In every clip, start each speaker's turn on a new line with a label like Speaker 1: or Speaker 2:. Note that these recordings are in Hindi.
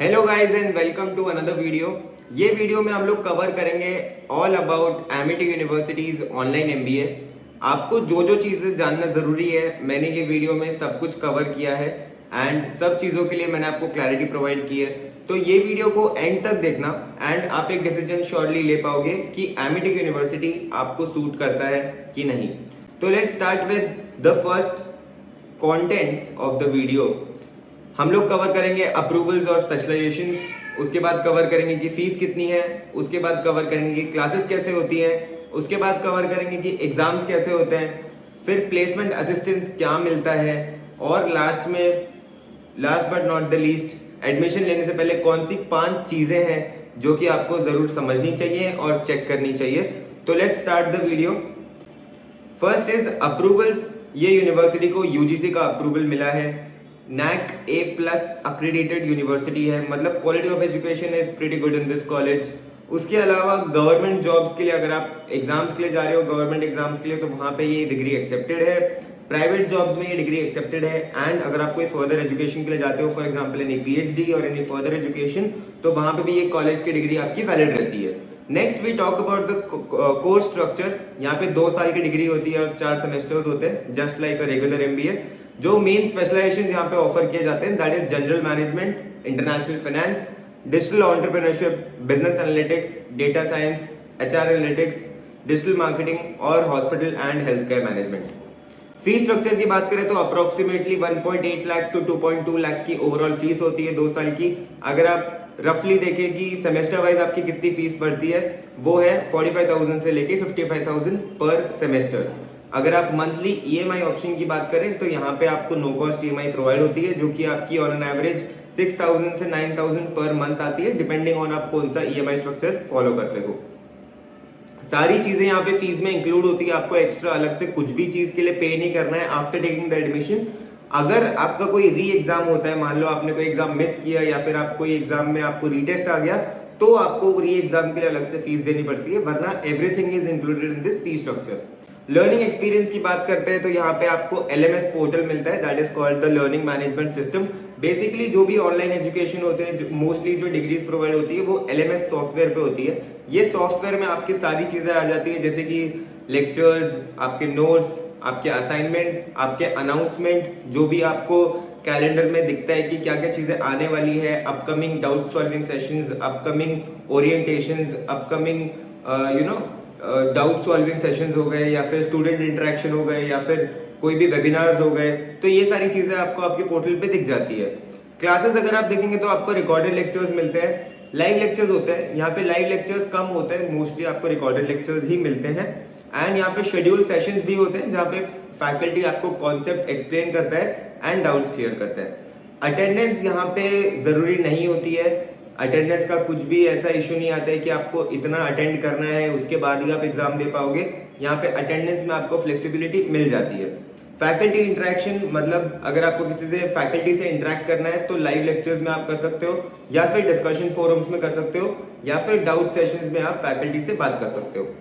Speaker 1: Hello guys and welcome to another video. ये वीडियो में हम लोग कवर करेंगे all about Amity universities online MBA. आपको जो जो चीज़ें जानना ज़रूरी है मैंने ये वीडियो में सब कुछ कवर किया है एंड सब चीज़ों के लिए मैंने आपको क्लैरिटी प्रोवाइड की है। तो ये वीडियो को एंड तक देखना एंड आप एक डिसीजन श्योरली ले पाओगे कि एमिटी यूनिवर्सिटी आपको सूट करता है कि नहीं। तो let's start with the first contents of the video. हम लोग कवर करेंगे अप्रूवल्स और स्पेशलाइजेशन, उसके बाद कवर करेंगे कि फीस कितनी है, उसके बाद कवर करेंगे कि क्लासेस कैसे होती हैं, उसके बाद कवर करेंगे कि एग्जाम्स कैसे होते हैं, फिर प्लेसमेंट असिस्टेंस क्या मिलता है और लास्ट में last but not the least admission लेने से पहले कौन सी 5 चीज़ें हैं जो कि आपको ज़रूर समझनी चाहिए और चेक करनी चाहिए। तो let's start the video. First is approvals. ये यूनिवर्सिटी को यूजीसी का अप्रूवल मिला है। NAC A+ अक्रेडिटेड यूनिवर्सिटी है, मतलब quality of education is pretty good in this college. उसके अलावा गवर्नमेंट जॉब्स के लिए अगर आप एग्जाम्स के लिए जा रहे हो, गवर्नमेंट एग्जाम्स के लिए, तो वहाँ पे ये डिग्री एक्सेप्टेड है। प्राइवेट जॉब्स में ये डिग्री एक्सेप्टेड है एंड अगर आप कोई फर्दर एजुकेशन के लिए जाते हो, फॉर एग्जाम्पल एनी PhD और एनी फर्दर एजुकेशन, तो वहाँ पे भी ये कॉलेज की डिग्री आपकी वैलिड रहती है। Next we talk about the course structure. यहाँ पे 2 साल की डिग्री होती है और 4 सेमेस्टर्स होते हैं, just like a regular MBA। जो मेन स्पेशलाइजेशन यहाँ पे ऑफर किए जाते हैं that is general management, international finance, digital entrepreneurship, business analytics, data science, HR analytics, digital marketing और hospital and health care management. Fees structure की बात करें तो अप्रोक्सीमेटली 1.8 लाख टू 2.2 लाख की ओवरऑल फीस होती है 2 साल की। अगर आप रफली देखें कि सेमेस्टर वाइज आपकी कितनी फीस पड़ती है, वो है 45,000 से लेके 55,000 पर सेमेस्टर। अगर आप मंथली EMI ऑप्शन की बात करें तो यहाँ पे आपको नो कॉस्ट EMI प्रोवाइड होती है, जो कि आपकी ऑन एन एवरेज 6,000 से 9,000 पर मंथ आती है, डिपेंडिंग ऑन आप कौन सा EMI स्ट्रक्चर फॉलो करते हो। सारी चीजें यहाँ पे फीस में इंक्लूड होती है, आपको एक्स्ट्रा अलग से कुछ भी चीज के लिए पे नहीं करना है आफ्टर टेकिंग द एडमिशन। अगर आपका कोई री एग्जाम होता है, मान लो आपने कोई एग्जाम मिस किया या फिर आप कोई एग्जाम में आपको रीटेस्ट आ गया, तो आपको री एग्जाम के लिए अलग से फीस देनी पड़ती है, वरना everything is included in this fees structure. Learning experience की बात करते हैं तो यहाँ पे आपको LMS पोर्टल मिलता है, that is called the learning management system. Basically जो भी ऑनलाइन एजुकेशन होते हैं, मोस्टली जो डिग्रीज प्रोवाइड होती है वो LMS सॉफ्टवेयर पे होती है। ये सॉफ्टवेयर में आपकी सारी चीजें आ जाती है, जैसे कि लेक्चर्स, आपके नोट्स, आपके असाइनमेंट्स, आपके अनाउंसमेंट, जो भी आपको कैलेंडर में दिखता है कि क्या क्या चीजें आने वाली है, upcoming doubt solving sessions, upcoming orientations, upcoming doubt solving sessions हो गए, या फिर स्टूडेंट इंटरेक्शन हो गए, या फिर कोई भी वेबिनार्स हो गए, तो ये सारी चीजें आपको आपके पोर्टल पे दिख जाती है। क्लासेस अगर आप देखेंगे तो आपको रिकॉर्डेड लेक्चर्स मिलते हैं, लाइव लेक्चर्स होते हैं। यहाँ पे लाइव लेक्चर्स कम होते हैं, मोस्टली आपको रिकॉर्डेड लेक्चर्स ही मिलते हैं। एंड यहाँ पे शेड्यूल सेशंस भी होते हैं जहाँ पे फैकल्टी आपको कॉन्सेप्ट एक्सप्लेन करता है एंड डाउट्स क्लियर करता है। अटेंडेंस यहाँ पे जरूरी नहीं होती है, अटेंडेंस का कुछ भी ऐसा इशू नहीं आता है कि आपको इतना अटेंड करना है उसके बाद ही आप एग्जाम दे पाओगे। यहाँ पे अटेंडेंस में आपको फ्लेक्सिबिलिटी मिल जाती है। फैकल्टी इंटरेक्शन, मतलब अगर आपको किसी से फैकल्टी से इंटरेक्ट करना है तो लाइव लेक्चर्स में आप कर सकते हो, या फिर डिस्कशन फोरम्स में कर सकते हो, या फिर डाउट सेशंस में आप फैकल्टी से बात कर सकते हो।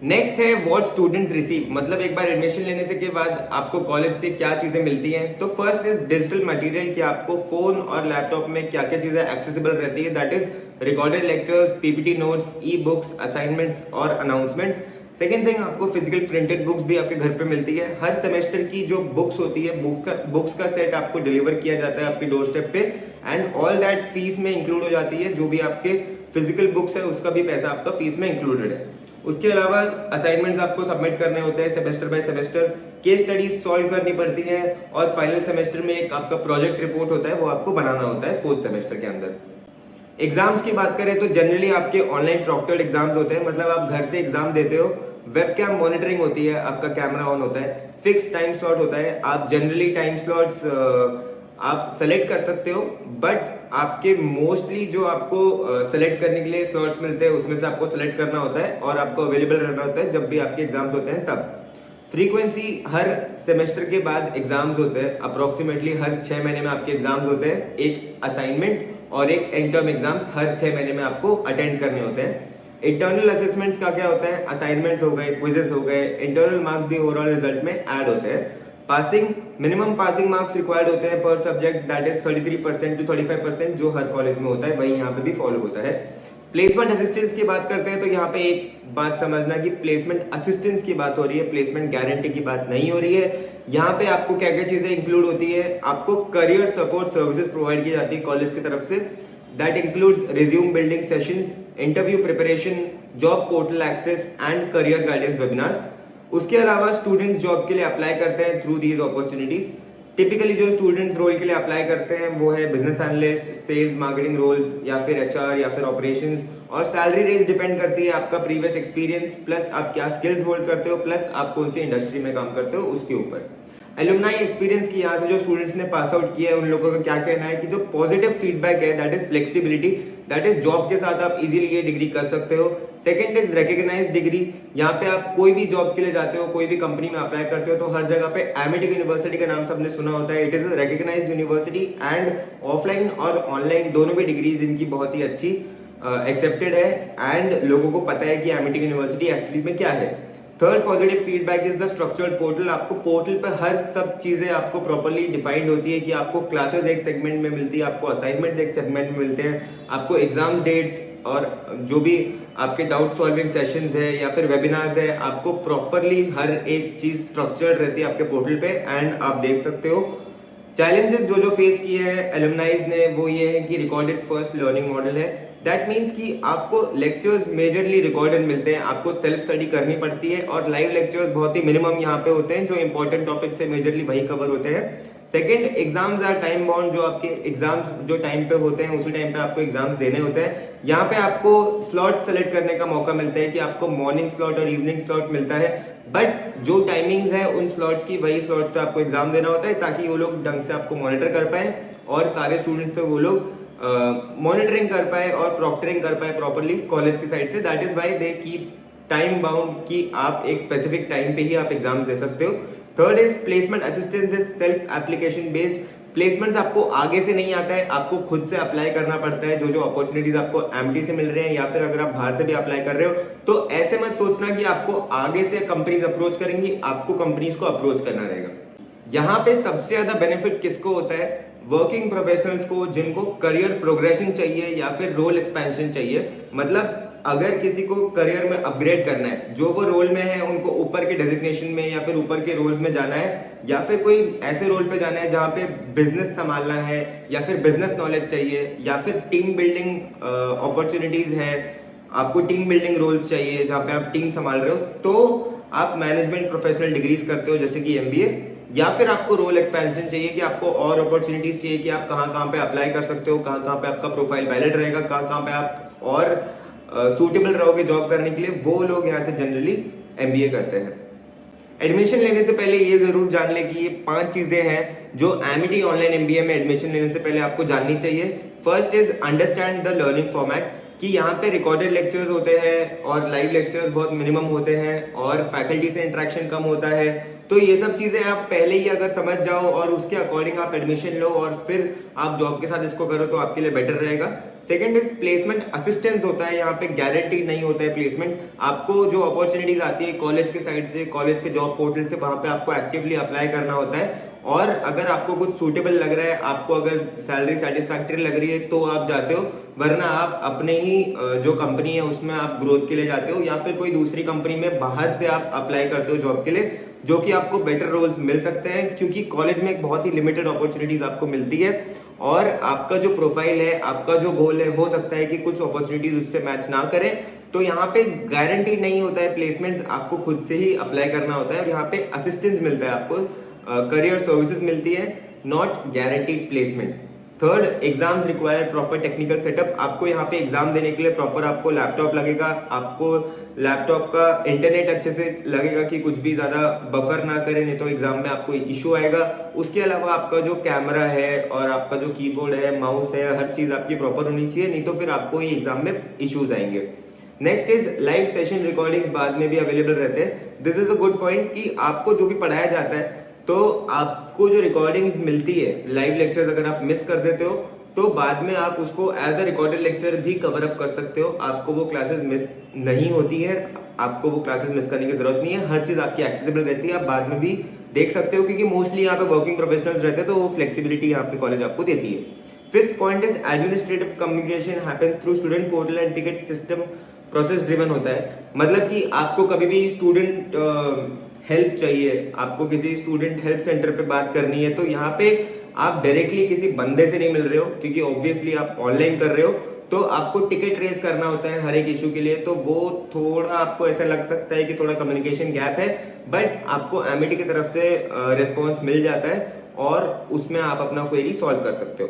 Speaker 1: नेक्स्ट है व्हाट स्टूडेंट्स रिसीव, मतलब एक बार एडमिशन लेने से के बाद आपको कॉलेज से क्या चीजें मिलती हैं। तो फर्स्ट इज डिजिटल मटेरियल, कि आपको फोन और लैपटॉप में क्या क्या चीजें एक्सेसिबल रहती है, that is recorded lectures, PPT notes, e-books, assignments और अनाउंसमेंट्स। सेकेंड थिंग, आपको फिजिकल प्रिंटेड बुक्स भी आपके घर पे मिलती है। हर सेमेस्टर की जो बुक्स होती है, बुक्स का सेट आपको डिलीवर किया जाता है आपके डोर स्टेप पे, एंड ऑल दैट फीस में इंक्लूड हो जाती है। जो भी आपके फिजिकल बुक्स है उसका भी पैसा आपका फीस में इंक्लूडेड है। उसके अलावा असाइनमेंट्स आपको सबमिट करने होते हैं semester by semester, case studies solve करनी पड़ती है, और फाइनल सेमेस्टर में एक आपका प्रोजेक्ट रिपोर्ट होता है, वो आपको बनाना होता है 4th सेमेस्टर के अंदर। एग्जाम्स की बात करें तो जनरली आपके ऑनलाइन प्रॉक्टर्ड एग्जाम्स होते हैं, मतलब आप घर से एग्जाम देते हो, वेबकैम मॉनिटरिंग होती है, आपका कैमरा ऑन होता है, फिक्स टाइम स्लॉट होता है। आप जनरली टाइम स्लॉट्स आप सेलेक्ट कर सकते हो, बट आपके मोस्टली जो आपको सेलेक्ट करने के लिए स्लॉट्स मिलते हैं उसमें से आपको सेलेक्ट करना होता है और आपको अवेलेबल रहना होता है जब भी आपके एग्जाम्स होते हैं तब। फ्रीक्वेंसी, हर सेमेस्टर के बाद एग्जाम्स होते हैं, अप्रोक्सीमेटली हर 6 महीने में आपके एग्जाम्स होते हैं, एक असाइनमेंट और एक एंड टर्म एग्जाम्स हर 6 महीने में आपको अटेंड करने होते हैं। इंटरनल असेसमेंट्स का क्या होता है, असाइनमेंट्स हो गए, क्विजेस हो गए, इंटरनल मार्क्स भी ओवरऑल रिजल्ट में ऐड होते हैं। Passing, minimum passing marks required होते हैं पर सब्जेक्ट, दैट इज 33% टू 35%, जो हर कॉलेज में होता है वही यहाँ पे भी फॉलो होता है। प्लेसमेंट असिस्टेंस की बात करते हैं तो यहाँ पे एक बात समझना कि प्लेसमेंट असिस्टेंस की बात हो रही है, प्लेसमेंट गारंटी की बात नहीं हो रही है। यहाँ पे आपको क्या क्या चीजें इंक्लूड होती है, आपको करियर सपोर्ट सर्विसेज प्रोवाइड की जाती है कॉलेज की तरफ से, that includes resume building sessions, interview preparation, job portal access and career guidance webinars. उसके अलावा स्टूडेंट्स जॉब के लिए अप्लाई करते हैं थ्रू दीज अपॉर्चुनिटीज। टिपिकली जो स्टूडेंट्स रोल के लिए अप्लाई करते हैं वो है business analyst, sales marketing roles या फिर एचआर या फिर ऑपरेशंस, और सैलरी रेंज डिपेंड करती है आपका प्रीवियस एक्सपीरियंस प्लस आप क्या स्किल्स होल्ड करते हो प्लस आप कौन सी इंडस्ट्री में काम करते हो उसके ऊपर। एलुमनाई एक्सपीरियंस की यहाँ से जो स्टूडेंट्स ने पास आउट किया है उन लोगों का क्या कहना है कि जो पॉजिटिव फीडबैक है that is flexibility, that is job के साथ आप इजीली ये डिग्री कर सकते हो। सेकंड इज रिकॉग्नाइज्ड डिग्री, यहाँ पे आप कोई भी जॉब के लिए जाते हो, कोई भी कंपनी में अप्लाई करते हो तो हर जगह पे एमिटी यूनिवर्सिटी का नाम सबने सुना होता है। It is a recognised university and offline और ऑनलाइन दोनों भी डिग्रीज इनकी बहुत ही अच्छी एक्सेप्टेड है एंड लोगों को पता है कि एमिटी यूनिवर्सिटी एक्चुअली में क्या है। Third positive feedback is the structured portal, आपको पोर्टल पर हर सब चीजें आपको प्रॉपर्ली डिफाइंड होती है कि आपको क्लासेस एक सेगमेंट में मिलती है, आपको असाइनमेंट्स एक सेगमेंट में मिलते हैं, आपको एग्जाम डेट्स और जो भी आपके डाउट सॉल्विंग सेशंस है या फिर वेबिनार्स है, आपको प्रॉपरली हर एक चीज स्ट्रक्चर्ड रहती है आपके पोर्टल पे एंड आप देख सकते हो। चैलेंजेस जो फेस किए हैं एलुमनाइज ने वो ये है कि रिकॉर्डेड फर्स्ट लर्निंग मॉडल है, दैट मीन्स कि आपको लेक्चर्स मेजरली रिकॉर्डेड मिलते हैं, आपको सेल्फ स्टडी करनी पड़ती है और लाइव लेक्चर्स बहुत ही मिनिमम यहाँ पे होते हैं, जो इंपॉर्टेंट टॉपिक से मेजरली वही कवर होते हैं। Second, exams are time bound, जो आपके एग्जाम्स जो टाइम पे होते हैं उसी टाइम पे आपको एग्जाम्स देने होते हैं। यहाँ पे आपको स्लॉट सेलेक्ट करने का मौका मिलता है कि आपको मॉर्निंग स्लॉट और इवनिंग स्लॉट मिलता है, बट जो टाइमिंग्स है उन स्लॉट्स की वही स्लॉट्स पे आपको एग्जाम देना होता है ताकि वो लोग ढंग से आपको मॉनिटर कर पाए और सारे स्टूडेंट्स पे वो लोग मॉनिटरिंग कर पाए और प्रॉक्टरिंग कर पाए प्रॉपरली कॉलेज की साइड से। That is why they keep time bound कि आप एक स्पेसिफिक टाइम पे ही आप एग्जाम दे सकते हो। Third is placement assistance is self application based, placements आपको आगे से नहीं आता है, आपको खुद से अप्लाई करना पड़ता है। जो अपॉर्चुनिटीज आपको एमटी से मिल रहे हैं या फिर अगर आप बाहर से भी अप्लाई कर रहे हो तो ऐसे मत सोचना कि आपको आगे से कंपनीज अप्रोच करेंगी, आपको कंपनीज को अप्रोच करना रहेगा। यहाँ पे सबसे ज्यादा बेनिफिट किसको होता है, वर्किंग प्रोफेशनल्स को, जिनको करियर प्रोग्रेशन चाहिए या फिर रोल एक्सपेंशन चाहिए। मतलब अगर किसी को करियर में अपग्रेड करना है, जो वो रोल में है उनको ऊपर के डेजिग्नेशन में या फिर ऊपर के रोल्स में जाना है या फिर कोई ऐसे रोल पे जाना है जहाँ पे बिजनेस संभालना है या फिर बिजनेस नॉलेज चाहिए या फिर टीम बिल्डिंग अपॉर्चुनिटीज है, आपको टीम बिल्डिंग रोल्स चाहिए जहाँ पे आप टीम संभाल रहे हो, तो आप मैनेजमेंट प्रोफेशनल डिग्रीज करते हो जैसे कि एमबीए, या फिर आपको रोल एक्सपेंशन चाहिए कि आपको और अपॉर्चुनिटीज चाहिए कि आप कहाँ कहाँ पे अप्लाई कर सकते हो, कहाँ कहाँ पे आपका प्रोफाइल वैलिड रहेगा, कहाँ कहाँ पे आप और सूटेबल रहोगे जॉब करने के लिए, वो लोग यहाँ से जनरली एमबीए करते हैं। एडमिशन लेने से पहले ये जरूर जान ले कि ये 5 चीजें हैं जो एमिटी ऑनलाइन एमबीए में एडमिशन लेने से पहले आपको जाननी चाहिए। First is understand the learning format, कि यहाँ पे रिकॉर्डेड लेक्चर्स होते हैं और लाइव लेक्चर्स बहुत मिनिमम होते हैं और फैकल्टी से इंटरेक्शन कम होता है, तो ये सब चीजें आप पहले ही अगर समझ जाओ और उसके अकॉर्डिंग आप एडमिशन लो और फिर आप जॉब के साथ इसको करो तो आपके लिए बेटर रहेगा। सेकंड इज प्लेसमेंट असिस्टेंस होता है, यहाँ पे गारंटी नहीं होता है प्लेसमेंट, आपको जो अपॉर्चुनिटीज आती है कॉलेज के साइड से, कॉलेज के जॉब पोर्टल से, वहां पे आपको एक्टिवली अप्लाई करना होता है और अगर आपको कुछ सूटेबल लग रहा है, आपको अगर सैलरी सेटिस्फैक्टरी लग रही है तो आप जाते हो, वरना आप अपने ही जो कंपनी है उसमें आप ग्रोथ के लिए जाते हो या फिर कोई दूसरी कंपनी में बाहर से आप अप्लाई करते हो जॉब के लिए, जो कि आपको बेटर रोल्स मिल सकते हैं क्योंकि कॉलेज में एक बहुत ही लिमिटेड अपॉर्चुनिटीज आपको मिलती है और आपका जो प्रोफाइल है, आपका जो गोल है, हो सकता है कि कुछ अपॉर्चुनिटीज उससे मैच ना करें, तो यहाँ पे गारंटी नहीं होता है प्लेसमेंट्स, आपको खुद से ही अप्लाई करना होता है और यहाँ पे असिस्टेंस मिलता है, आपको करियर सर्विसेज मिलती है, not guaranteed placements. Third, exams require proper technical setup, आपको यहाँ पे एग्जाम देने के लिए प्रॉपर आपको लैपटॉप लगेगा, आपको लैपटॉप का इंटरनेट अच्छे से लगेगा कि कुछ भी ज्यादा बफर ना करे, नहीं तो एग्जाम में आपको इशू आएगा। उसके अलावा आपका जो कैमरा है और आपका जो कीबोर्ड है, माउस है, हर चीज आपकी प्रॉपर होनी चाहिए, नहीं तो फिर आपको ही एग्जाम में इश्यूज आएंगे। Next is live session recordings बाद में भी अवेलेबल रहते हैं। This is a good point कि आपको जो भी पढ़ाया जाता है तो आपको जो रिकॉर्डिंग्स मिलती है, लाइव लेक्चर्स अगर आप मिस कर देते हो तो बाद में आप उसको एज अ रिकॉर्डेड लेक्चर भी कवर अप कर सकते हो, आपको वो क्लासेस मिस नहीं होती है, आपको वो क्लासेस मिस करने की जरूरत नहीं है, हर चीज आपकी एक्सेसिबल रहती है, आप बाद में भी देख सकते हो, क्योंकि मोस्टली यहाँ पे वर्किंग प्रोफेशनल्स रहते हैं तो वो फ्लेक्सिबिलिटी यहाँ पे कॉलेज आपको देती है। Fifth point is administrative communication happens through student portal and ticket system, process driven होता है। मतलब कि आपको कभी भी स्टूडेंट हेल्प चाहिए, आपको किसी स्टूडेंट हेल्प सेंटर पे बात करनी है, तो यहाँ पे आप डायरेक्टली किसी बंदे से नहीं मिल रहे हो, क्योंकि ऑब्वियसली आप ऑनलाइन कर रहे हो, तो आपको टिकट रेज करना होता है हर एक इशू के लिए। तो वो थोड़ा आपको ऐसा लग सकता है कि थोड़ा कम्युनिकेशन गैप है, बट आपको एमिटी की तरफ से रिस्पॉन्स मिल जाता है और उसमें आप अपना क्वेरी सॉल्व कर सकते हो।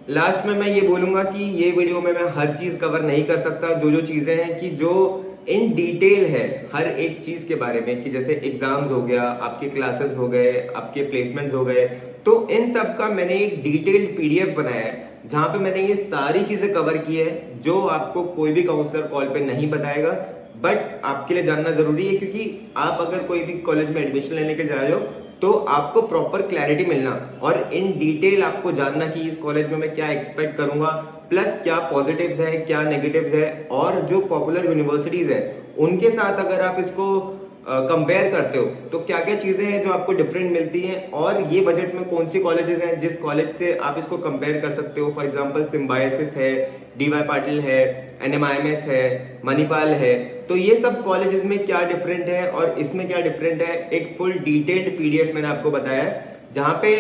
Speaker 1: लास्ट में मैं ये बोलूंगा कि ये वीडियो में मैं हर चीज कवर नहीं कर सकता, जो चीजें हैं कि जो इन डिटेल है हर एक चीज के बारे में, कि जैसे एग्जाम्स हो गया, आपके क्लासेस हो गए, आपके प्लेसमेंट्स हो गए, तो इन सब का मैंने एक डिटेल्ड पीडीएफ बनाया है जहां पे मैंने ये सारी चीजें कवर की है जो आपको कोई भी काउंसलर कॉल पे नहीं बताएगा, बट आपके लिए जानना जरूरी है, क्योंकि आप अगर कोई भी कॉलेज में एडमिशन लेने के जा रहे हो तो आपको प्रॉपर क्लैरिटी मिलना और इन डिटेल आपको जानना कि इस कॉलेज में मैं क्या एक्सपेक्ट करूंगा, प्लस क्या पॉजिटिव्स है, क्या नेगेटिव्स है, और जो पॉपुलर यूनिवर्सिटीज है उनके साथ अगर आप इसको कंपेयर करते हो तो क्या क्या चीजें हैं जो आपको डिफरेंट मिलती हैं, और ये बजट में कौन सी कॉलेजेस हैं जिस कॉलेज से आप इसको कंपेयर कर सकते हो। फॉर एग्जांपल सिम्बायोसिस है, डीवाई पाटिल है, एनएमआईएमएस है, मणिपाल है, तो ये सब कॉलेजेस में क्या डिफरेंट है और इसमें क्या डिफरेंट है, एक फुल डिटेल्ड पीडीएफ मैंने आपको बताया है, जहां पे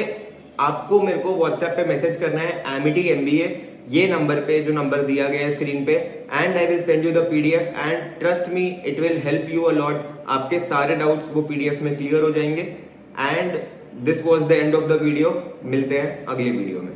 Speaker 1: आपको मेरे को व्हाट्सएप पे मैसेज करना है एमिटी एमबीए, ये नंबर पे, जो नंबर दिया गया है स्क्रीन पे, and I will send you the PDF and trust me it will help you a lot. आपके सारे डाउट्स वो पीडीएफ में क्लियर हो जाएंगे। And this was the end of the video. मिलते हैं अगले वीडियो में।